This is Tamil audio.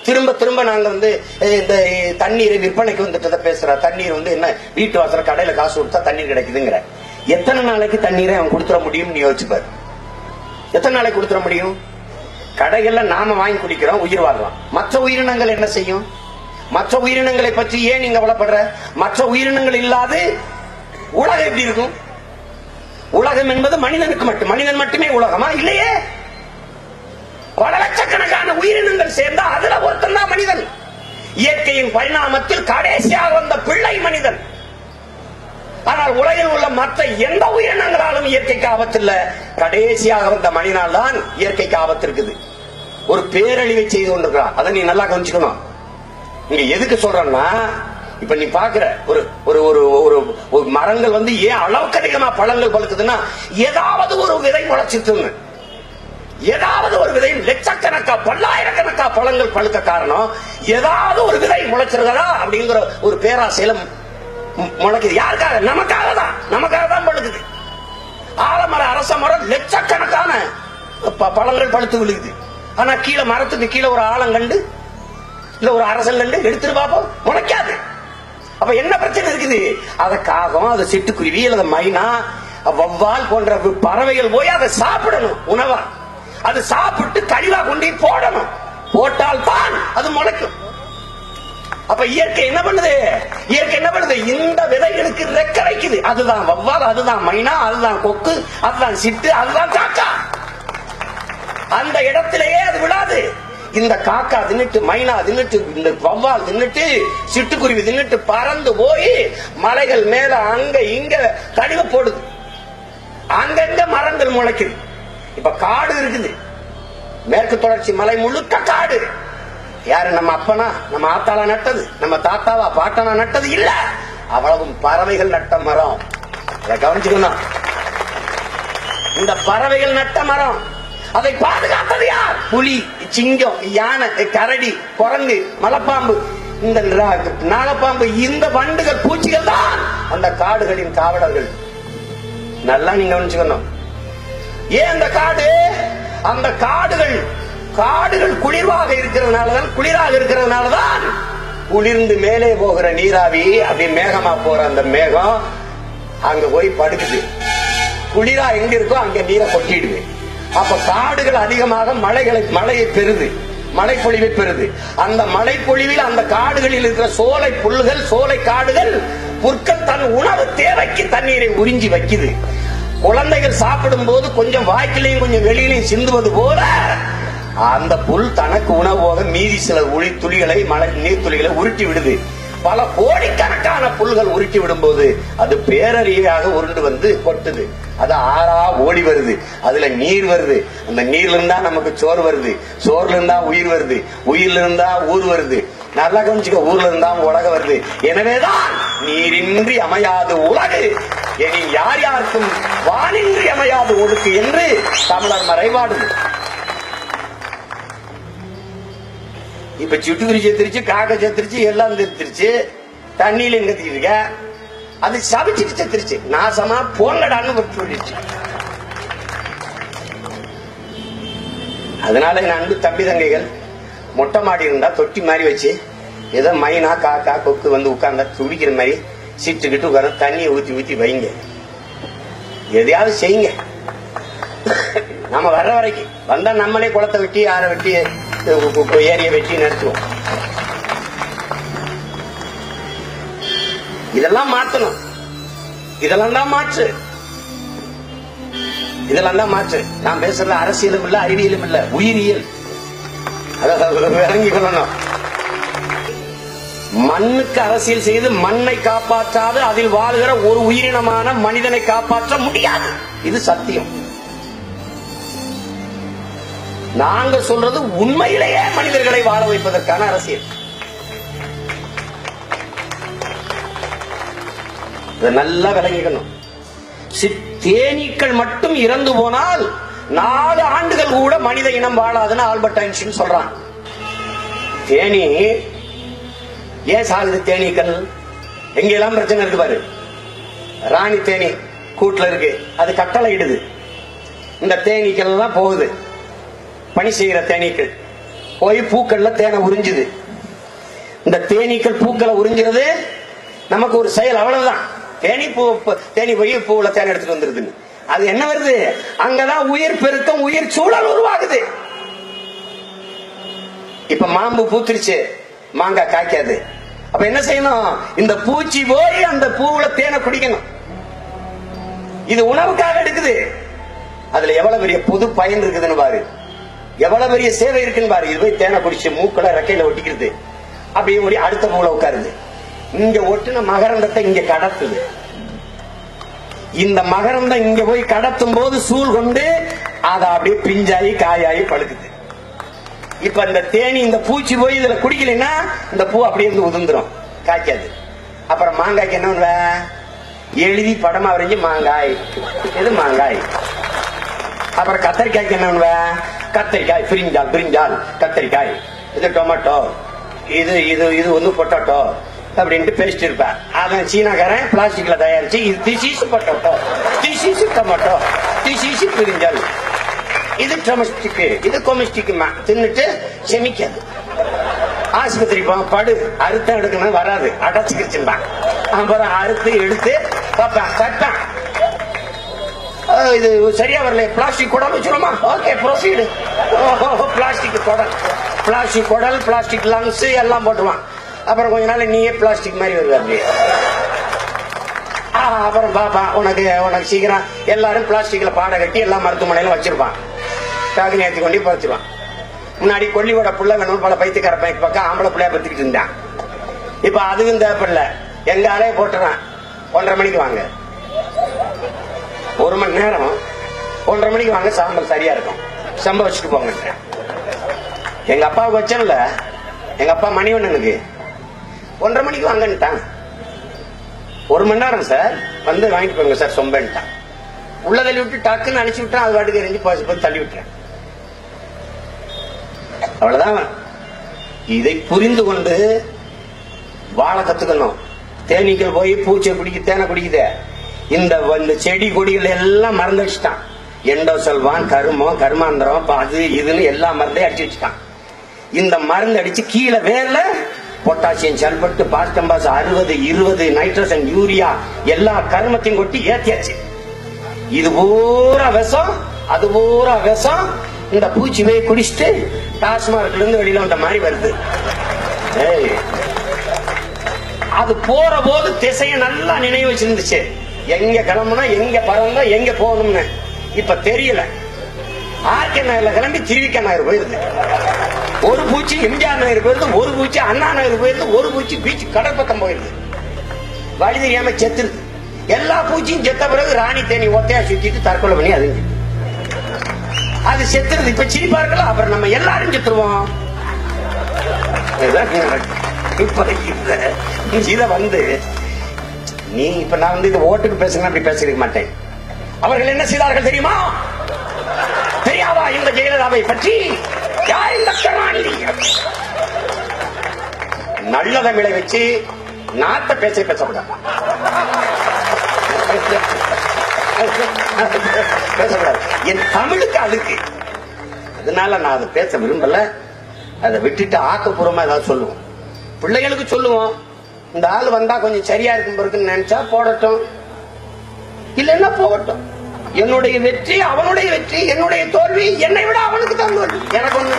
திரும்ப திரும்ப நாங்க இந்த தண்ணீரை விற்பனைக்கு வந்துட்டு பேசுற தண்ணீர் என்ன வீட்டு வாசல கடையில காசு கொடுத்தா தண்ணீர் கிடைக்குதுங்கிற. எத்தனை நாளைக்கு தண்ணீரை அவன் கொடுத்துட முடியும்னு யோசிச்சுப்பாரு. எத்தனை நாளைக்கு கொடுத்துட முடியும்? கடைகள்ல நாம வாங்கி குடிக்கிறோம், உயிர் வாழலாம். மற்ற உயிரினங்கள் என்ன செய்யும்? மற்ற உயிரினங்களை பற்றி ஏன் நீங்க கவலைப்படுற? மற்ற உயிரினங்கள் இல்லாது உலகம் எப்படி இருக்கும்? உலகம் என்பது மனிதனுக்கு மட்டும். மனிதன் மட்டுமே உலகமா? இல்லையே. பல லட்சக்கணக்கான உயிரினங்கள் சேர்ந்தா அதுல ஒருத்தன் தான் மனிதன். இயற்கையின் பரிணாமத்தில் கடைசியாக வந்த பிள்ளை மனிதன். ஆனால் உலகில் உள்ள மற்ற எந்த உயிரினங்களாலும் இயற்கைக்கு ஆபத்து இல்ல. கடைசியாக வந்த மனிதனால் தான் இயற்கைக்கு ஆபத்து இருக்குது. ஒரு பேரழிவை செய்து கொண்டிருக்கிறான். அதை நீ நல்லா கவனிச்சுக்கணும். இங்க எதுக்கு சொல்றேன்னா, இப்ப நீ பாக்குற ஒரு ஒரு ஒரு ஒரு மரங்கள் ஏன் அளவுக்கு அதிகமா பழங்கள் பழுக்குதுன்னா, ஏதாவது ஒரு விதை முளைச்சிட்டு, ஏதாவது ஒரு விதை லட்சக்கணக்கா பல்லாயிரக்கணக்கா பழங்கள் பழுக்க காரணம் ஏதாவது ஒரு விதை முளைச்சிருக்கா அப்படிங்கிற ஒரு பேராசையில முளைக்குது. யாருக்காக? நமக்காக தான் பழுக்குது. ஆலமரம், அரச மரம் லட்சக்கணக்கான பழங்கள் பழுத்து விழுகுது. ஆனா கீழே மரத்துக்கு கீழே ஒரு ஆலங்கண்டு இல்ல ஒரு அரசல் கண்டு எடுத்துட்டு பாப்போம், முளைக்காது. அப்ப என்ன பிரச்சனை இருக்குது? அதை காகம், அதை சிட்டுக்குருவி அல்லது மைனா, வவ்வால் போன்ற பறவைகள் போய் அதை சாப்பிடணும் உணவா. அது சாப்பிட்டு கழிவா கொண்டு போடணும். போட்டால் தான் அது முளைக்கும். அப்ப இயற்கை என்ன பண்ணுது? இயற்கை என்ன பண்ணுது? இந்த விதைகளுக்கு ரெக்க வைக்குது. அதுதான் வவ்வால், அதுதான் மைனா, அதுதான் கொக்கு, அதுதான் சிட்டு, அதுதான் காக்கா. அந்த இடத்திலேயே அது விடாது. இந்த காக்கா தின்னுட்டு, மைனா தின்னுட்டு, இந்த வவ்வால் தின்னுட்டு, சிட்டுக்குருவி தின்னுட்டு பறந்து போய் மலைகள் மேல அங்க இங்க கழிவு போடுது. அங்கங்க மரங்கள் முளைக்குது. இப்ப காடு இருக்குது. மேற்கு தொடர்ச்சி மலை முழுக்க காடு. யாரு? நம்ம அப்பனா, நம்ம ஆத்தாளா நட்டது? நம்ம தாத்தாவா பாட்டனா நட்டது? இல்ல. அவ்வளவும் பறவைகள் நட்ட மரம். அதை கவனிச்சுக்கணும். இந்த பறவைகள் நட்ட மரம். அதை பாதுகாத்தது யார்? புலி, சிங்கம், யானை, கரடி, குரங்கு, மலைப்பாம்பு, இந்த நாகப்பாம்பு, இந்த வண்டுகள், பூச்சிகள் தான் அந்த காடுகளின் காவலர்கள். நல்லா நீங்க கவனிச்சுக்கணும். ஏன் அந்த காடு? அந்த காடுகள் குளிர்வாக இருக்கிறதுனாலதான், குளிராக இருக்கிறதுனாலதான் குளிர்ந்து மேலே போகிற நீராவி அப்படி மேகமா போற அந்த மேகம் அங்க போய் படுக்குது. குளிரா எங்க இருக்கோ அங்க நீரை கொட்டிடுது. அப்ப காடுகள் அதிகமாக மழையை பெறுது, மழைப்பொழிவை பெறுது. அந்த மழைப்பொழிவில் அந்த காடுகளில் இருக்கிற சோலை புல்கள், சோலை காடுகள், புற்கள் தன் உணவு தேவைக்கு தண்ணீரை உறிஞ்சி வைக்குது. குழந்தைகள் சாப்பிடும் போது கொஞ்சம் வாய்க்கிலையும் கொஞ்சம் வெளியிலையும் சிந்துவது போல அந்த புல் தனக்கு உணவு போக மீதி சில துளிகளை, மழை நீர் துளிகளை உருட்டி விடுது. பல கோடிக்கணக்கான புல்கள் உருட்டி விடும் போது அது பேரறிவாக உருண்டு கொட்டுது. அது ஆறா ஓடி வருது. அதுல நீர் வருது. அந்த நீர்ல இருந்தா நமக்கு சோறு வருது. சோறுல இருந்தா உயிர் வருது. உயிர்ல இருந்தா ஊர் வருது. நல்லா கவனிச்சுக்க. ஊர்ல இருந்தா உலகம் வருது. எனவேதான் நீரின்றி அமையாது உலகு, இனி யார் யாருக்கும் வானின்றி அமையாது ஒடுக்கு என்று தமிழர் மறைபாடுது. இப்ப சிட்டுக்குருவி செத்துருச்சு, காக்கை செத்துருச்சு, எல்லாம் செத்துருச்சு. தண்ணியில கத்திட்டு இருக்க. அது சபிச்சுட்டு செத்துருச்சு. நாசமா போங்கடான்னு சொல்லிடுச்சு. அதனால என் அன்பு தம்பி தங்கைகள், மொட்டை மாடி இருந்தா தொட்டி மாதிரி வச்சு ஏதோ மைனா, காக்கா, கொக்கு உட்கார்ந்தா துடிக்கிற மாதிரி சிட்டுக்கிட்டு உட்கார தண்ணியை ஊத்தி வைங்க. எதையாவது செய்யுங்க. நம்ம வர்ற வரைக்கும் வந்தா நம்மளே குளத்தை வெட்டி, ஆற வெட்டி, ஏரிய வெட்டி நடத்துவோம். இதெல்லாம் மாத்தணும். இதெல்லாம் தான் மாற்று. இதெல்லாம் தான் மாற்று. நான் பேசுறது அரசியலும் இல்ல, அறிவியலும் இல்ல, உயிரியல். அதாவது இறங்கி கொள்ளணும். மண்ணுக்கு அரசியல் செய்து மண்ணை காப்பாற்றாது அதில் வாழ்கிற ஒரு உயிரினமான மனிதனை காப்பாற்ற முடியாது. இது சத்தியம். நாங்க சொல்றது உண்மையிலேயே மனிதர்களை வாழ வைப்பதற்கான அரசியல். நல்லா விளங்கிக்கணும். தேனீக்கள் மட்டும் இறந்து போனால் 4 ஆண்டுகள் கூட மனித இனம் வாழாதுன்னு ஆல்பர்ட் ஐன்ஸ்டீன் சொல்றான். தேனி ஏன் சாகுது? தேனீக்கள் எங்கெல்லாம் பிரச்சனை இருக்கு பாரு. ராணி தேனி கூட்டுல இருக்கு, அது கட்டளை இடுது. இந்த தேனீக்கள் எல்லாம் போகுது. பணி செய்கிற தேனீக்கள் போய் பூக்கள்ல தேனை உறிஞ்சுது. இந்த தேனீக்கள் பூக்களை உறிஞ்சுறது நமக்கு ஒரு செயல், அவ்வளவுதான். தேனி போய் பூவுல தேனை எடுத்துட்டு வந்துருதுன்னு. அது என்ன வருது? அங்கதான் உயிர் பெருக்கம், உயிர் சூழல் உருவாகுது. இப்ப மாம்பு பூத்துருச்சு, மாங்காய் காய்க்காது. அப்ப என்ன செய்யணும்? இந்த பூச்சி போய் அந்த பூவுல தேனை குடிக்கணும். இது உணவுக்காக எடுக்குது. அதுல எவ்வளவு பெரிய பொது பயன் இருக்குதுன்னு பாரு, எவ்வளவு பெரிய சேவை இருக்குன்னு பாரு. இது போய் தேனை குடிச்சு மூக்களை ரெக்கையில ஒட்டிக்கிறது, அப்படியே ஓடி அடுத்த பூல உட்காருது. இங்க ஒட்டுன மகரந்தத்தை இங்க கடத்துது. இந்த மகரந்தம் இங்க போய் கடத்தும் போது சூழ் கொண்டு அதை அப்படியே பிஞ்சாயி காயாயி பழுக்குது. இப்ப இந்த தேனி, இந்த பூச்சி போய் இதுல குடிக்கலைன்னா இந்த பூ அப்படியே இருந்து உதிர்ந்துரும், காய்க்காது. அப்புறம் மாங்காய்க்கு என்ன பண்ணுவ? எழுதி படமா வரைஞ்சு மாங்காய், இது மாங்காய். அப்புறம் கத்தரிக்காய்க்கு என்ன பண்ணுவ? கத்தரிக்காய், பிரிஞ்சால் பிரிஞ்சால் கத்தரிக்காய், இது டொமேட்டோ, இது இது இது வந்து பொட்டேட்டோ அப்படின்ட்டு பேசிட்டு இருப்பேன். அதன் சீனாக்காரன் பிளாஸ்டிக்ல தயாரிச்சு இது திசீசு பொட்டேட்டோ, திசீசு டொமேட்டோ, திசீசு பிரிஞ்சால், இது டொமஸ்டிக், இது கொமஸ்டிக் தின்னுட்டு செமிக்காது. ஆஸ்பத்திரி படு அறுத்த எடுக்கணும், வராது, அடைச்சுக்கிச்சுப்பான். அப்புறம் அறுத்து எடுத்து பார்ப்பேன், கட்டான், இது சரியா வரல, பிளாஸ்டிக் குடல் வச்சிருமா, ஓகே ப்ரொசீடு. பிளாஸ்டிக் குடல், பிளாஸ்டிக் குடல், பிளாஸ்டிக் லங்ஸ் எல்லாம் போட்டுவான். அப்புறம் கொஞ்ச நாள் நீயே பிளாஸ்டிக் மாதிரி வருவாரு. அப்புறம் பாப்பா உனக்கு சீக்கிரம் எல்லாரும் பிளாஸ்டிக்ல பாட கட்டி எல்லா மருத்துவமனையில வச்சிருப்பான். டாக்கு நேர்த்தி கொண்டு பறிச்சிருவான். முன்னாடி கொல்லியோட புள்ள வேணும் பல பைத்துக்கார பக்கம் ஆம்பளை பிள்ளையா பத்திக்கிட்டு இருந்தான். இப்ப அதுவும் தேவைப்படல, எங்க ஆளே போட்டுறான். 1:30 மணிக்கு வாங்க, 1 மணி நேரம் 1:30 மணிக்கு வாங்க, சாம்பல் சரியா இருக்கும், சம்ப வச்சுட்டு போங்க. எங்க அப்பாவுக்கு வச்சல, எங்க அப்பா மணிவண்ணனுக்கு 1:30 மணிக்கு வாங்கன்னுட்டான். 1 மணி நேரம் சார், வந்து வாங்கிட்டு போங்க சார் சொம்பன்ட்டான். உள்ள தள்ளி விட்டு டக்குன்னு அழிச்சு விட்டான். அது வாட்டுக்கு எரிஞ்சு போய் தள்ளி விட்டுறேன். அவ்வளவுதான். இதை புரிந்து கொண்டு வாழ கத்துக்கணும். தேனீக்கள் போய் பூச்சை குடிக்க தேனை குடிக்குது. இந்த செடி கொடிகள் எல்லாம் மறந்து வச்சுட்டான். எண்டோசல்வான், கருமம், கருமாந்திரம், அது இதுன்னு எல்லா மருந்தையும் அடிச்சு வச்சுட்டான். இந்த மருந்து அடிச்சு கீழே வேர்ல பொட்டாசியம் சல்பட்டு, பாஸ்டம்பாஸ் 60, 20, நைட்ரஜன், யூரியா எல்லா கருமத்தையும் கொட்டி ஏத்தியாச்சு. இது பூரா விஷம், அது பூரா விஷம். இந்த பூச்சி போய் குடிச்சிட்டு டாஸ்மார்க்ல இருந்து வெளியில வந்த மாதிரி வருது. அது போற போது திசைய நல்லா நினைவு வச்சிருந்துச்சு, எங்க கிளம்புனா, எங்க பறந்தா, எங்க போகணும்னு. இப்ப தெரியல. ஆர்கே நகர்ல கிளம்பி திருவிக்க நகர் போயிருது. ஒரு பூச்சி எம்ஜிஆர் நகர் போயிருது, ஒரு பூச்சி அண்ணா நகர் போயிருது, ஒரு பூச்சி பீச் கடற்பக்கம் போயிருது. வழி தெரியாம செத்துருது. எல்லா பூச்சியும் செத்த பிறகு ராணி தேனி ஒத்தையா சுத்திட்டு தற்கொலை பண்ணி அது செத்துருது. இப்ப சிரிப்பா இருக்கலாம், அப்புறம் நம்ம எல்லாரும் செத்துருவோம். இத வந்து நீ இப்ப நான் வந்து இந்த ஓட்டுக்கு பேசுங்க அப்படி பேசிருக்க மாட்டேன். அவர்கள் என்ன செய்தார்கள் தெரியுமா? தெரியாதா இந்த ஜெயலலிதாவை பற்றி? யார் இந்த கருணாநிதி? நல்ல தமிழை வச்சு நாட்ட பேசக்கூடாது, பேசக்கூடாது. என் தமிழுக்கு அதுக்கு, அதனால நான் அதை பேச விரும்பல. அதை விட்டுட்டு ஆக்கப்பூர்வமா ஏதாவது சொல்லுவோம், பிள்ளைகளுக்கு சொல்லுவோம். இந்த ஆள் வந்தா கொஞ்சம் சரியா இருக்கும் இருக்குன்னு நினைச்சா போடட்டும், இல்லைன்னா போகட்டும். என்னுடைய வெற்றி அவனுடைய வெற்றி, என்னுடைய தோல்வி என்னை விட அவனுக்கு தான் தோல்வி, எனக்கு ஒண்ணு.